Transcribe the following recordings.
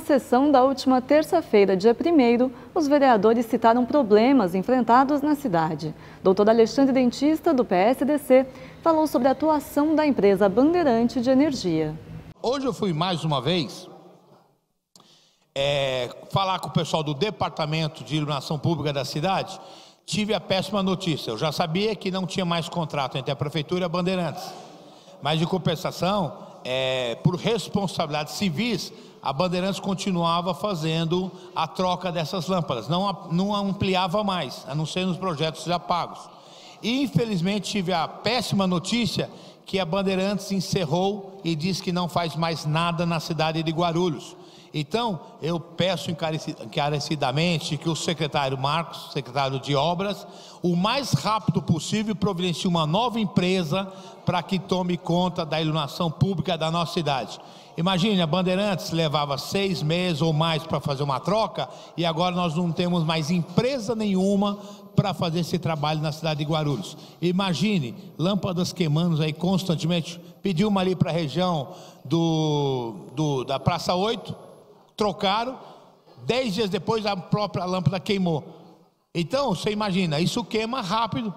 sessão da última terça-feira, dia 1º, os vereadores citaram problemas enfrentados na cidade. Doutor Alexandre Dentista, do PSDC, falou sobre a atuação da empresa Bandeirante de Energia. Hoje eu fui mais uma vez falar com o pessoal do Departamento de Iluminação Pública da cidade. Tive a péssima notícia. Eu já sabia que não tinha mais contrato entre a Prefeitura e a Bandeirantes. Mas, de compensação, por responsabilidades civis, a Bandeirantes continuava fazendo a troca dessas lâmpadas. Não ampliava mais, a não ser nos projetos já pagos. E, infelizmente, tive a péssima notícia que a Bandeirantes encerrou e disse que não faz mais nada na cidade de Guarulhos. Então, eu peço encarecidamente que o secretário Marcos, secretário de Obras, o mais rápido possível providencie uma nova empresa para que tome conta da iluminação pública da nossa cidade. Imagine, a Bandeirantes levava 6 meses ou mais para fazer uma troca e agora nós não temos mais empresa nenhuma para fazer esse trabalho na cidade de Guarulhos. Imagine, lâmpadas queimando aí constantemente. Pedi uma ali para a região da Praça 8, trocaram, 10 dias depois a própria lâmpada queimou. Então, você imagina, isso queima rápido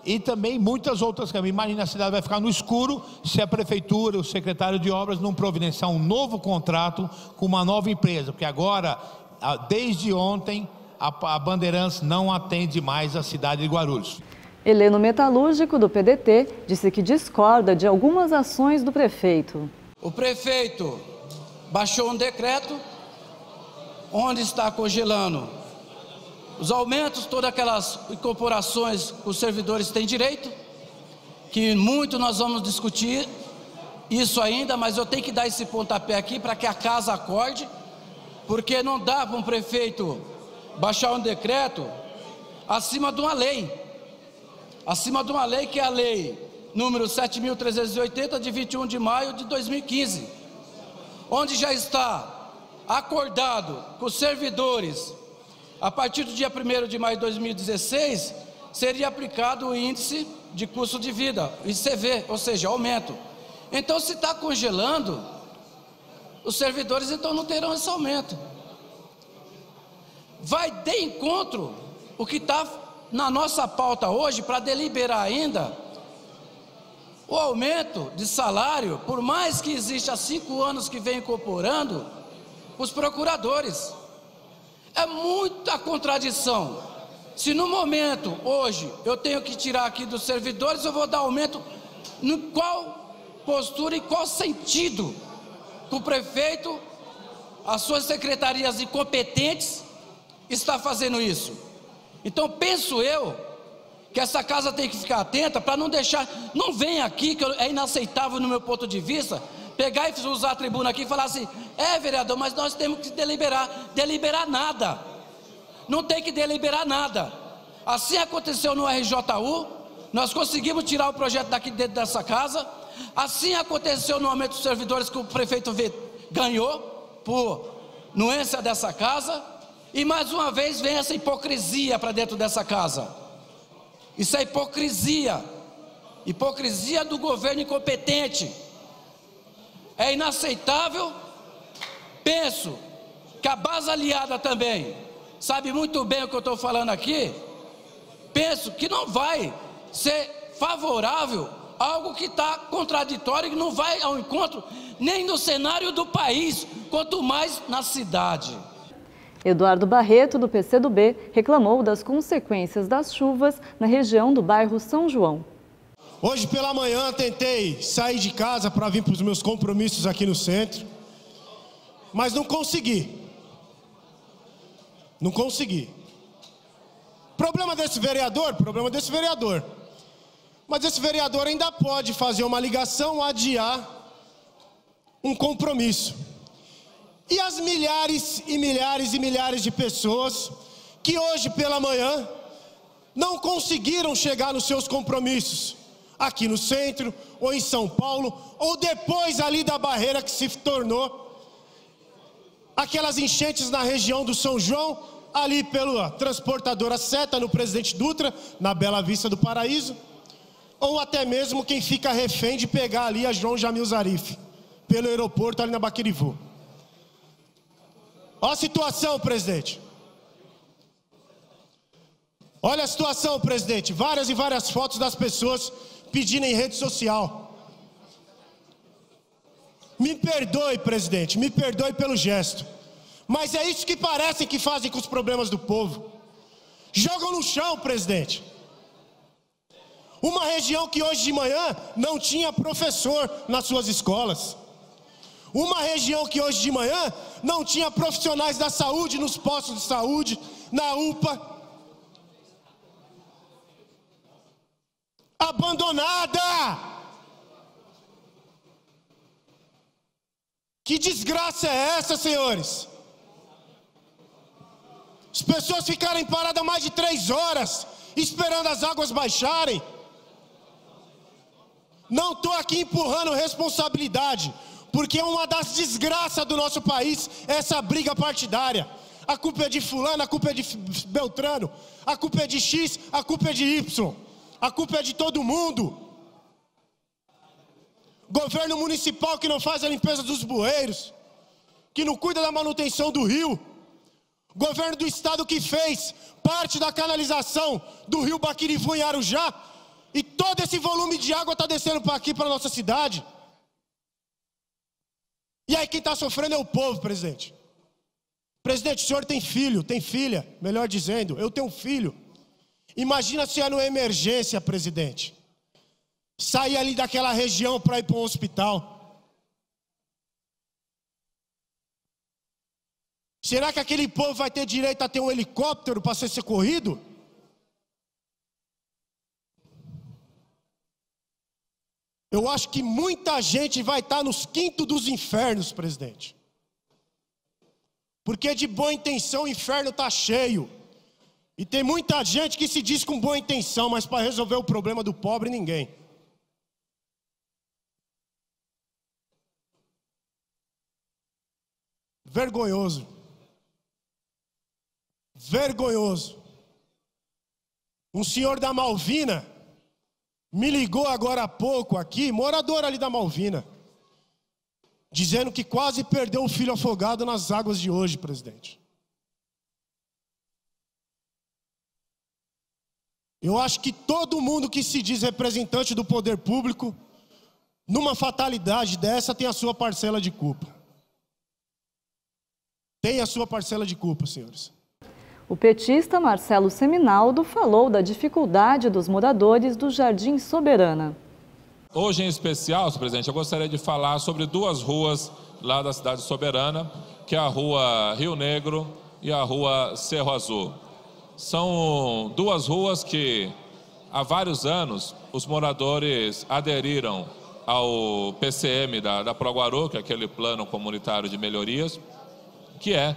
e também muitas outras queimam. Imagina, a cidade vai ficar no escuro se a Prefeitura, o secretário de Obras não providenciar um novo contrato com uma nova empresa, porque agora, desde ontem, a Bandeirantes não atende mais a cidade de Guarulhos. Heleno Metalúrgico, do PDT, disse que discorda de algumas ações do prefeito. O prefeito baixou um decreto onde está congelando os aumentos, todas aquelas incorporações que os servidores têm direito, que muito nós vamos discutir isso ainda, mas eu tenho que dar esse pontapé aqui para que a casa acorde, porque não dá para um prefeito baixar um decreto acima de uma lei, que é a lei número 7.380 de 21 de maio de 2015, onde já está acordado com os servidores, a partir do dia 1º de maio de 2016, seria aplicado o índice de custo de vida, ICV, ou seja, aumento. Então, se está congelando, os servidores então não terão esse aumento. Vai de encontro o que está na nossa pauta hoje para deliberar ainda o aumento de salário, por mais que exista há 5 anos que vem incorporando os procuradores. É muita contradição. Se no momento, hoje, eu tenho que tirar aqui dos servidores, eu vou dar aumento, em qual postura e qual sentido que o prefeito, as suas secretarias incompetentes, está fazendo isso? Então, penso eu que essa casa tem que ficar atenta para não deixar, não vem aqui, que é inaceitável no meu ponto de vista, pegar e usar a tribuna aqui e falar assim, vereador, mas nós temos que deliberar nada, não tem que deliberar nada. Assim aconteceu no RJU, nós conseguimos tirar o projeto daqui dentro dessa casa, assim aconteceu no aumento dos servidores que o prefeito ganhou, por nuência dessa casa, e mais uma vez vem essa hipocrisia para dentro dessa casa. Isso é hipocrisia do governo incompetente. É inaceitável. Penso que a base aliada também sabe muito bem o que eu estou falando aqui. Penso que não vai ser favorável a algo que está contraditório, que não vai ao encontro nem no cenário do país, quanto mais na cidade. Eduardo Barreto, do PCdoB, reclamou das consequências das chuvas na região do bairro São João. Hoje pela manhã tentei sair de casa para vir para os meus compromissos aqui no centro, mas não consegui. Problema desse vereador? Mas esse vereador ainda pode fazer uma ligação, adiar um compromisso. E as milhares e milhares de pessoas que hoje pela manhã não conseguiram chegar nos seus compromissos, aqui no centro, ou em São Paulo, ou depois ali da barreira que se tornou aquelas enchentes na região do São João, ali pela transportadora Seta, no Presidente Dutra, na Bela Vista do Paraíso, ou até mesmo quem fica refém de pegar ali a João Jamil Zarif, pelo aeroporto ali na Baquirivu. Olha a situação, presidente. Olha a situação, presidente. Várias e várias fotos das pessoas pedindo em rede social. Me perdoe, presidente, me perdoe pelo gesto. Mas é isso que parecem que fazem com os problemas do povo. Jogam no chão, presidente. Uma região que hoje de manhã não tinha professor nas suas escolas. Uma região que hoje de manhã não tinha profissionais da saúde nos postos de saúde, na UPA. Abandonada! Que desgraça é essa, senhores? As pessoas ficarem paradas mais de 3 horas, esperando as águas baixarem. Não estou aqui empurrando responsabilidade, porque uma das desgraças do nosso país é essa briga partidária. A culpa é de fulano, a culpa é de Beltrano, a culpa é de X, a culpa é de Y. A culpa é de todo mundo. Governo municipal que não faz a limpeza dos bueiros, que não cuida da manutenção do rio. Governo do estado que fez parte da canalização do rio Baquirivu em Arujá, e todo esse volume de água está descendo para aqui, para a nossa cidade. E aí quem está sofrendo é o povo, presidente. Presidente, o senhor tem filho, tem filha, melhor dizendo, eu tenho um filho. Imagina se é numa emergência, presidente. Sair ali daquela região para ir para um hospital. Será que aquele povo vai ter direito a ter um helicóptero para ser socorrido? Eu acho que muita gente vai estar nos quintos dos infernos, presidente. Porque de boa intenção o inferno está cheio. E tem muita gente que se diz com boa intenção, mas para resolver o problema do pobre, ninguém. Vergonhoso. Vergonhoso. Um senhor da Malvina me ligou agora há pouco aqui, morador ali da Malvina, dizendo que quase perdeu o filho afogado nas águas de hoje, presidente. Eu acho que todo mundo que se diz representante do poder público, numa fatalidade dessa, tem a sua parcela de culpa. Tem a sua parcela de culpa, senhores. O petista Marcelo Seminaldo falou da dificuldade dos moradores do Jardim Soberana. Hoje, em especial, senhor presidente, eu gostaria de falar sobre 2 ruas lá da cidade Soberana, que é a Rua Rio Negro e a Rua Cerro Azul. São 2 ruas que, há vários anos, os moradores aderiram ao PCM da Proguarô, que é aquele plano comunitário de melhorias, que é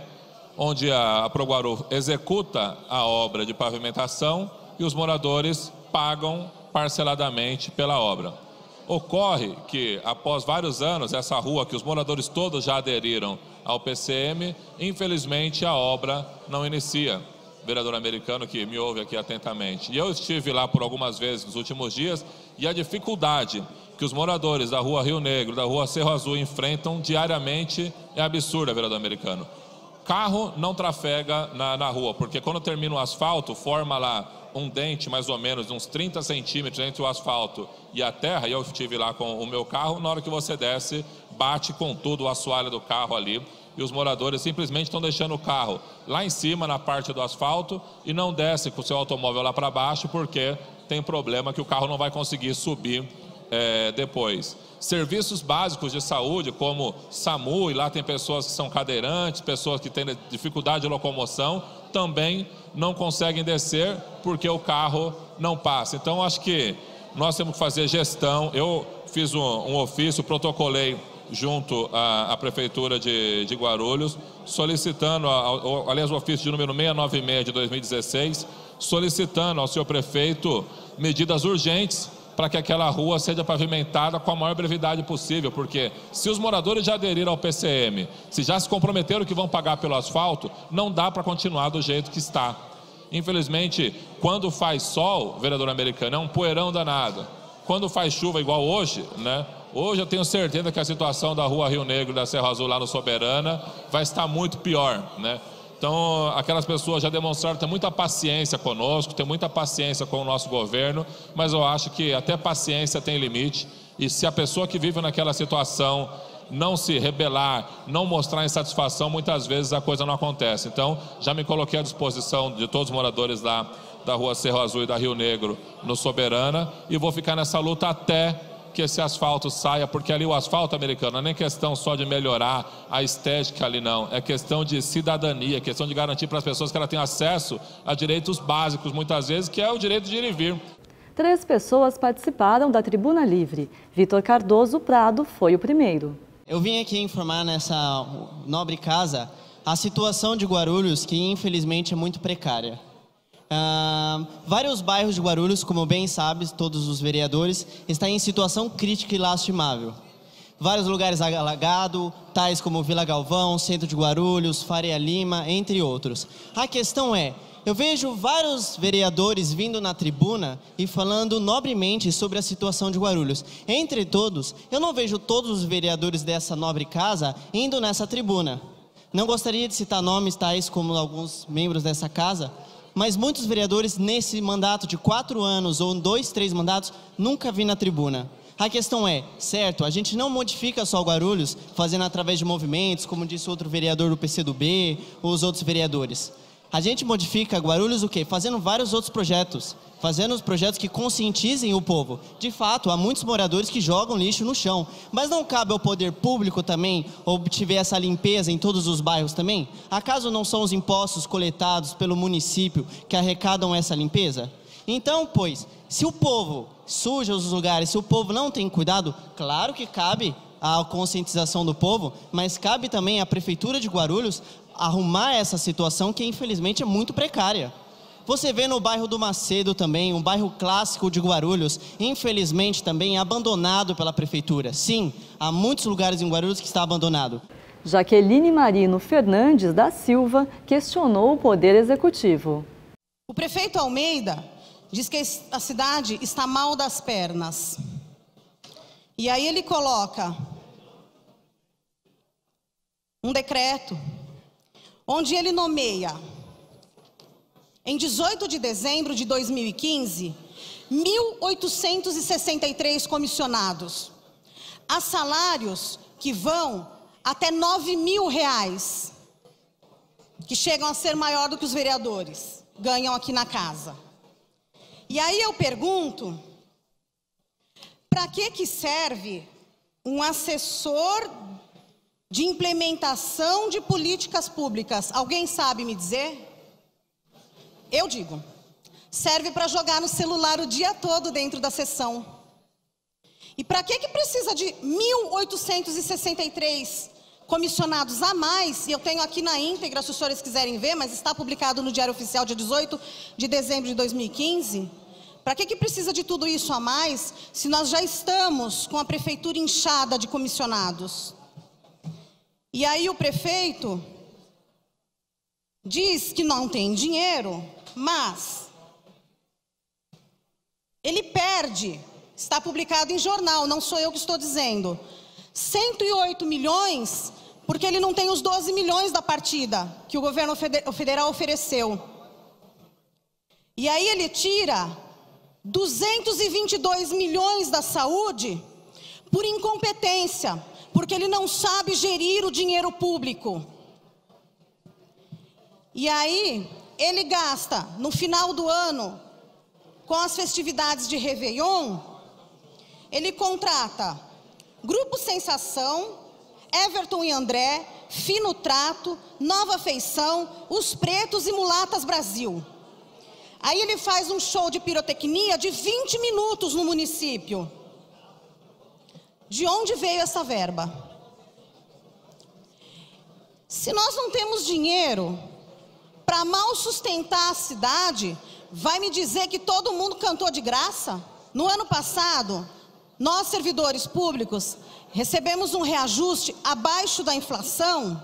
onde a Proguarô executa a obra de pavimentação e os moradores pagam parceladamente pela obra. Ocorre que, após vários anos, essa rua, que os moradores todos já aderiram ao PCM, infelizmente a obra não inicia. Vereador americano que me ouve aqui atentamente. E eu estive lá por algumas vezes nos últimos dias, e a dificuldade que os moradores da Rua Rio Negro, da Rua Cerro Azul enfrentam diariamente é absurda, vereador americano. Carro não trafega na rua, porque quando termina o asfalto, forma lá um dente mais ou menos de uns 30 centímetros entre o asfalto e a terra, e eu estive lá com o meu carro, na hora que você desce, bate com tudo o assoalho do carro ali, e os moradores simplesmente estão deixando o carro lá em cima, na parte do asfalto, e não desce com o seu automóvel lá para baixo, porque tem problema que o carro não vai conseguir subir depois. Serviços básicos de saúde, como SAMU, e lá tem pessoas que são cadeirantes, pessoas que têm dificuldade de locomoção, também não conseguem descer porque o carro não passa. Então, acho que nós temos que fazer gestão. Eu fiz um ofício, protocolei junto à Prefeitura de Guarulhos, solicitando, aliás, o ofício de número 696 de 2016, solicitando ao senhor prefeito medidas urgentes para que aquela rua seja pavimentada com a maior brevidade possível, porque se os moradores já aderiram ao PCM, se já se comprometeram que vão pagar pelo asfalto, não dá para continuar do jeito que está. Infelizmente, quando faz sol, vereador americano, é um poeirão danado. Quando faz chuva igual hoje, né, Hoje eu tenho certeza que a situação da Rua Rio Negro e da Cerro Azul lá no Soberana vai estar muito pior, né? Então, aquelas pessoas já demonstraram ter muita paciência conosco, ter muita paciência com o nosso governo, mas eu acho que até paciência tem limite, e se a pessoa que vive naquela situação não se rebelar, não mostrar insatisfação, muitas vezes a coisa não acontece. Então, já me coloquei à disposição de todos os moradores lá da Rua Cerro Azul e da Rio Negro no Soberana, e vou ficar nessa luta até que esse asfalto saia, porque ali o asfalto americano não é nem questão só de melhorar a estética ali, não. É questão de cidadania, questão de garantir para as pessoas que elas tenham acesso a direitos básicos, muitas vezes, que é o direito de ir e vir. 3 pessoas participaram da Tribuna Livre. Vitor Cardoso Prado foi o primeiro. Eu vim aqui informar nessa nobre casa a situação de Guarulhos, que infelizmente é muito precária. Vários bairros de Guarulhos, como bem sabem todos os vereadores, estão em situação crítica e lastimável. Vários lugares alagados, tais como Vila Galvão, Centro de Guarulhos, Faria Lima, entre outros. A questão é, eu vejo vários vereadores vindo na tribuna e falando nobremente sobre a situação de Guarulhos. Entre todos, eu não vejo todos os vereadores dessa nobre casa indo nessa tribuna. Não gostaria de citar nomes tais como alguns membros dessa casa, mas muitos vereadores nesse mandato de 4 anos ou 2, 3 mandatos, nunca vi na tribuna. A questão é, certo, a gente não modifica só Guarulhos, fazendo através de movimentos, como disse outro vereador do PCdoB, ou os outros vereadores. A gente modifica Guarulhos o quê? Fazendo vários outros projetos, fazendo os projetos que conscientizem o povo. De fato, há muitos moradores que jogam lixo no chão, mas não cabe ao poder público também obter essa limpeza em todos os bairros também? Acaso não são os impostos coletados pelo município que arrecadam essa limpeza? Então, pois, se o povo suja os lugares, se o povo não tem cuidado, claro que cabe a conscientização do povo, mas cabe também à Prefeitura de Guarulhos arrumar essa situação que infelizmente é muito precária. Você vê no bairro do Macedo também, um bairro clássico de Guarulhos, infelizmente também abandonado pela Prefeitura. Sim, há muitos lugares em Guarulhos que está abandonado. Jaqueline Marino Fernandes da Silva questionou o Poder Executivo. O prefeito Almeida diz que a cidade está mal das pernas. E aí ele coloca um decreto onde ele nomeia, em 18 de dezembro de 2015, 1.863 comissionados, a salários que vão até R$9.000, que chegam a ser maior do que os vereadores ganham aqui na casa. E aí eu pergunto, para que serve um assessor de implementação de políticas públicas? Alguém sabe me dizer? Eu digo, serve para jogar no celular o dia todo dentro da sessão. E para que precisa de 1.863 comissionados a mais? E eu tenho aqui na íntegra, se os senhores quiserem ver, mas está publicado no Diário Oficial dia 18 de dezembro de 2015. Para que precisa de tudo isso a mais, se nós já estamos com a prefeitura inchada de comissionados? E aí o prefeito diz que não tem dinheiro, mas ele perde, está publicado em jornal, não sou eu que estou dizendo, 108 milhões, porque ele não tem os 12 milhões da partida que o governo federal ofereceu. E aí ele tira 222 milhões da saúde por incompetência, porque ele não sabe gerir o dinheiro público. E aí ele gasta no final do ano, com as festividades de Réveillon, ele contrata Grupo Sensação, Everton e André, Fino Trato, Nova Feição, Os Pretos e Mulatas Brasil. Aí ele faz um show de pirotecnia de 20 minutos no município. De onde veio essa verba? Se nós não temos dinheiro para mal sustentar a cidade, vai me dizer que todo mundo cantou de graça? No ano passado, nós, servidores públicos, recebemos um reajuste abaixo da inflação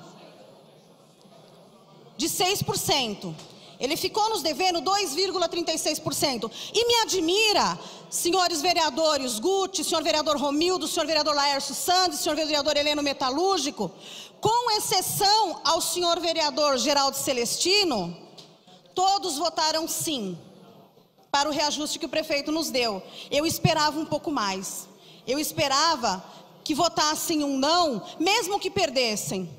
de 6%. Ele ficou nos devendo 2,36%. E me admira, senhores vereadores Guti, senhor vereador Romildo, senhor vereador Laércio Sandes, senhor vereador Heleno Metalúrgico, com exceção ao senhor vereador Geraldo Celestino, todos votaram sim para o reajuste que o prefeito nos deu. Eu esperava um pouco mais. Eu esperava que votassem um não, mesmo que perdessem,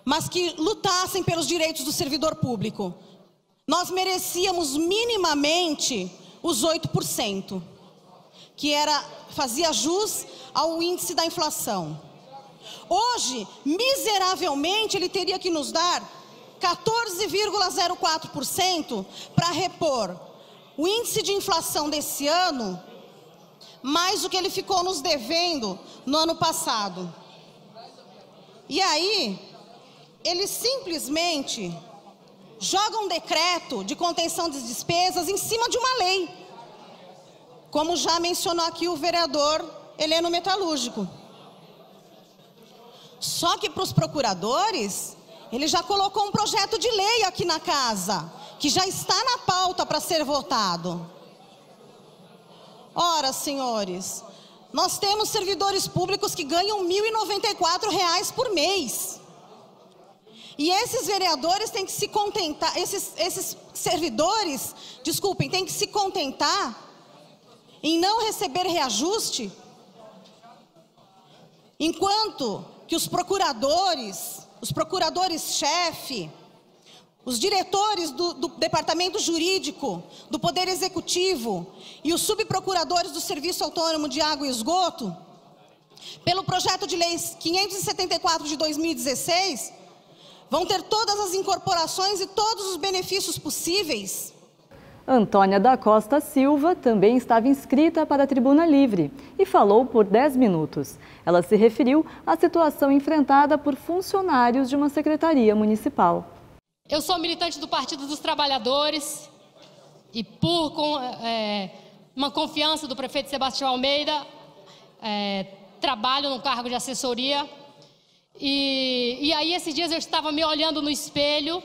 mas que lutassem pelos direitos do servidor público. Nós merecíamos minimamente os 8%, que fazia jus ao índice da inflação. Hoje, miseravelmente, ele teria que nos dar 14,04% para repor o índice de inflação desse ano, mais o que ele ficou nos devendo no ano passado. E aí, eles simplesmente jogam um decreto de contenção das despesas em cima de uma lei, como já mencionou aqui o vereador Heleno Metalúrgico. Só que para os procuradores, ele já colocou um projeto de lei aqui na casa, que já está na pauta para ser votado. Ora, senhores, nós temos servidores públicos que ganham R$ 1.094 por mês. E esses vereadores têm que se contentar, esses servidores, desculpem, têm que se contentar em não receber reajuste, enquanto que os procuradores-chefe, os diretores do departamento jurídico, do Poder Executivo e os subprocuradores do Serviço Autônomo de Água e Esgoto, pelo projeto de lei 574 de 2016, vão ter todas as incorporações e todos os benefícios possíveis. Antônia da Costa Silva também estava inscrita para a Tribuna Livre e falou por 10 minutos. Ela se referiu à situação enfrentada por funcionários de uma secretaria municipal. Eu sou militante do Partido dos Trabalhadores e por uma confiança do prefeito Sebastião Almeida, trabalho no cargo de assessoria. E aí, esses dias eu estava me olhando no espelho,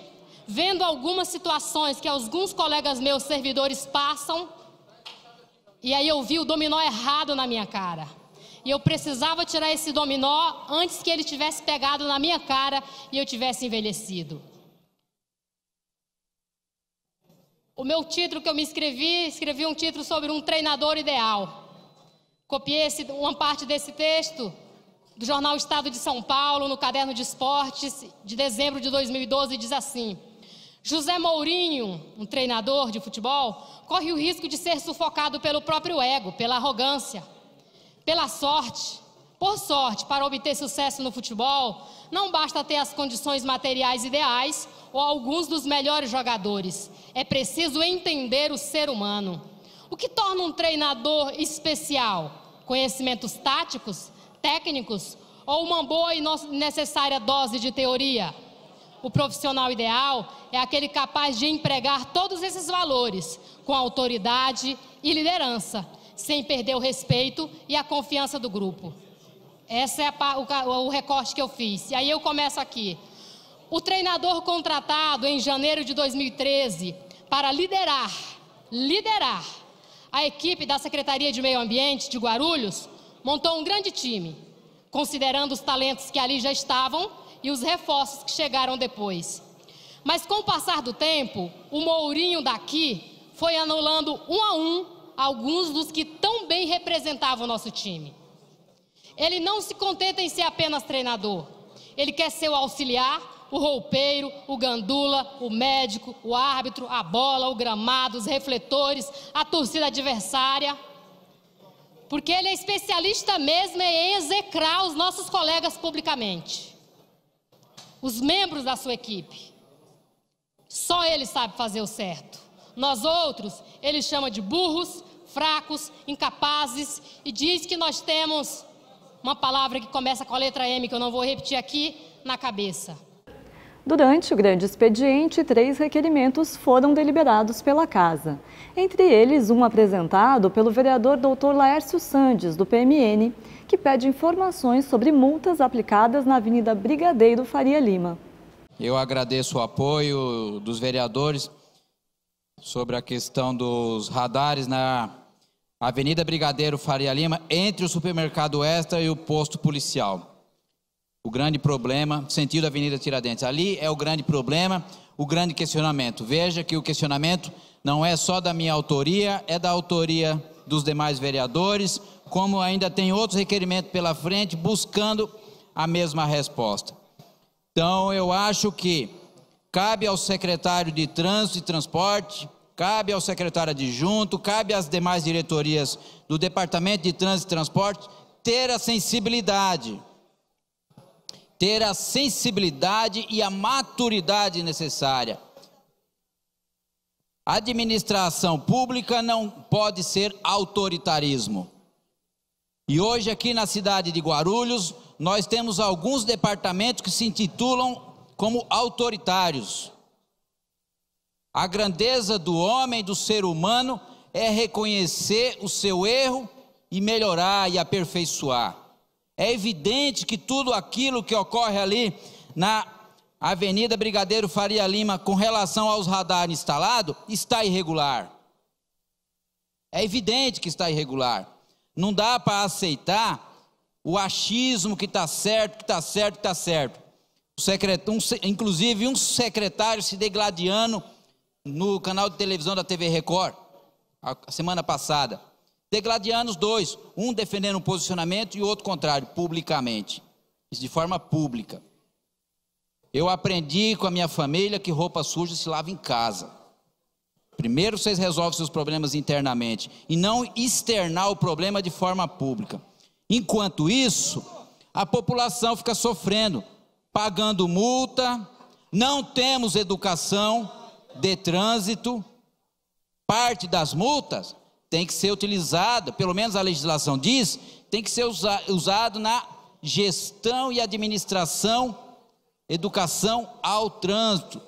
vendo algumas situações que alguns colegas meus servidores passam, e aí eu vi o dominó errado na minha cara. E eu precisava tirar esse dominó antes que ele tivesse pegado na minha cara e eu tivesse envelhecido. O meu título que eu me escrevi um título sobre um treinador ideal. Copiei uma parte desse texto do jornal Estado de São Paulo, no caderno de esportes, de dezembro de 2012, diz assim: José Mourinho, um treinador de futebol, corre o risco de ser sufocado pelo próprio ego, pela arrogância, pela sorte. Por sorte, para obter sucesso no futebol, não basta ter as condições materiais ideais ou alguns dos melhores jogadores. É preciso entender o ser humano. O que torna um treinador especial? Conhecimentos táticos, técnicos ou uma boa e necessária dose de teoria? O profissional ideal é aquele capaz de empregar todos esses valores com autoridade e liderança, sem perder o respeito e a confiança do grupo. Esse é o recorte que eu fiz. E aí eu começo aqui. O treinador contratado em janeiro de 2013 para liderar a equipe da Secretaria de Meio Ambiente de Guarulhos montou um grande time, considerando os talentos que ali já estavam e os reforços que chegaram depois. Mas com o passar do tempo, o Mourinho daqui foi anulando um a um alguns dos que tão bem representavam o nosso time. Ele não se contenta em ser apenas treinador. Ele quer ser o auxiliar, o roupeiro, o gandula, o médico, o árbitro, a bola, o gramado, os refletores, a torcida adversária. Porque ele é especialista mesmo em execrar os nossos colegas publicamente. Os membros da sua equipe. Só ele sabe fazer o certo. Nós outros, ele chama de burros, fracos, incapazes e diz que nós temos uma palavra que começa com a letra M, que eu não vou repetir aqui, na cabeça. Durante o grande expediente, 3 requerimentos foram deliberados pela Casa. Entre eles, um apresentado pelo vereador Dr. Laércio Sandes, do PMN, que pede informações sobre multas aplicadas na Avenida Brigadeiro Faria Lima. Eu agradeço o apoio dos vereadores sobre a questão dos radares na Avenida Brigadeiro Faria Lima, entre o supermercado Extra e o posto policial. O grande problema, sentido Avenida Tiradentes. Ali é o grande problema, o grande questionamento. Veja que o questionamento não é só da minha autoria, é da autoria dos demais vereadores, como ainda tem outros requerimentos pela frente, buscando a mesma resposta. Então, eu acho que cabe ao secretário de Trânsito e Transporte, cabe ao secretário adjunto, cabe às demais diretorias do Departamento de Trânsito e Transporte ter a sensibilidade e a maturidade necessária. A administração pública não pode ser autoritarismo. E hoje aqui na cidade de Guarulhos, nós temos alguns departamentos que se intitulam como autoritários. A grandeza do homem, do ser humano, é reconhecer o seu erro e melhorar e aperfeiçoar. É evidente que tudo aquilo que ocorre ali na Avenida Brigadeiro Faria Lima com relação aos radares instalados está irregular. É evidente que está irregular. Não dá para aceitar o achismo que está certo, que está certo, que está certo. Inclusive um secretário se degladiando no canal de televisão da TV Record, a semana passada. Degladiando os dois, um defendendo um posicionamento e o outro contrário, publicamente. Isso de forma pública. Eu aprendi com a minha família que roupa suja se lava em casa. Primeiro vocês resolvem seus problemas internamente e não externar o problema de forma pública. Enquanto isso, a população fica sofrendo, pagando multa, não temos educação de trânsito. Parte das multas tem que ser utilizada, pelo menos a legislação diz, tem que ser usado na gestão e administração, educação ao trânsito,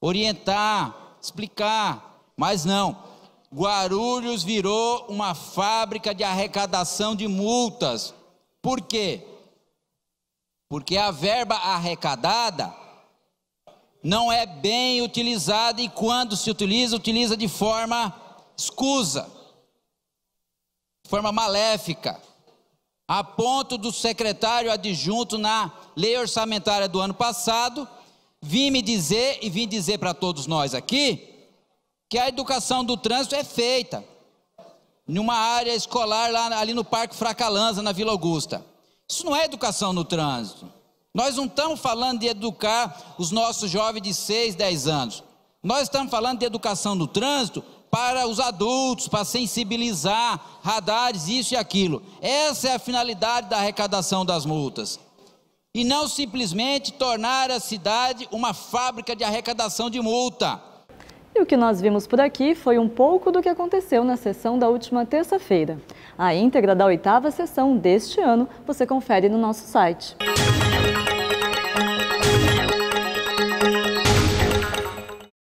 orientar, explicar. Mas não, Guarulhos virou uma fábrica de arrecadação de multas. Por quê? Porque a verba arrecadada não é bem utilizada e quando se utiliza, utiliza de forma escusa, de forma maléfica, a ponto do secretário adjunto na lei orçamentária do ano passado vim dizer para todos nós aqui que a educação do trânsito é feita numa área escolar ali no Parque Fracalanza, na Vila Augusta. Isso não é educação no trânsito. Nós não estamos falando de educar os nossos jovens de 6, 10 anos. Nós estamos falando de educação no trânsito para os adultos, para sensibilizar, radares, isso e aquilo. Essa é a finalidade da arrecadação das multas. E não simplesmente tornar a cidade uma fábrica de arrecadação de multa. E o que nós vimos por aqui foi um pouco do que aconteceu na sessão da última terça-feira. A íntegra da 8ª sessão deste ano você confere no nosso site.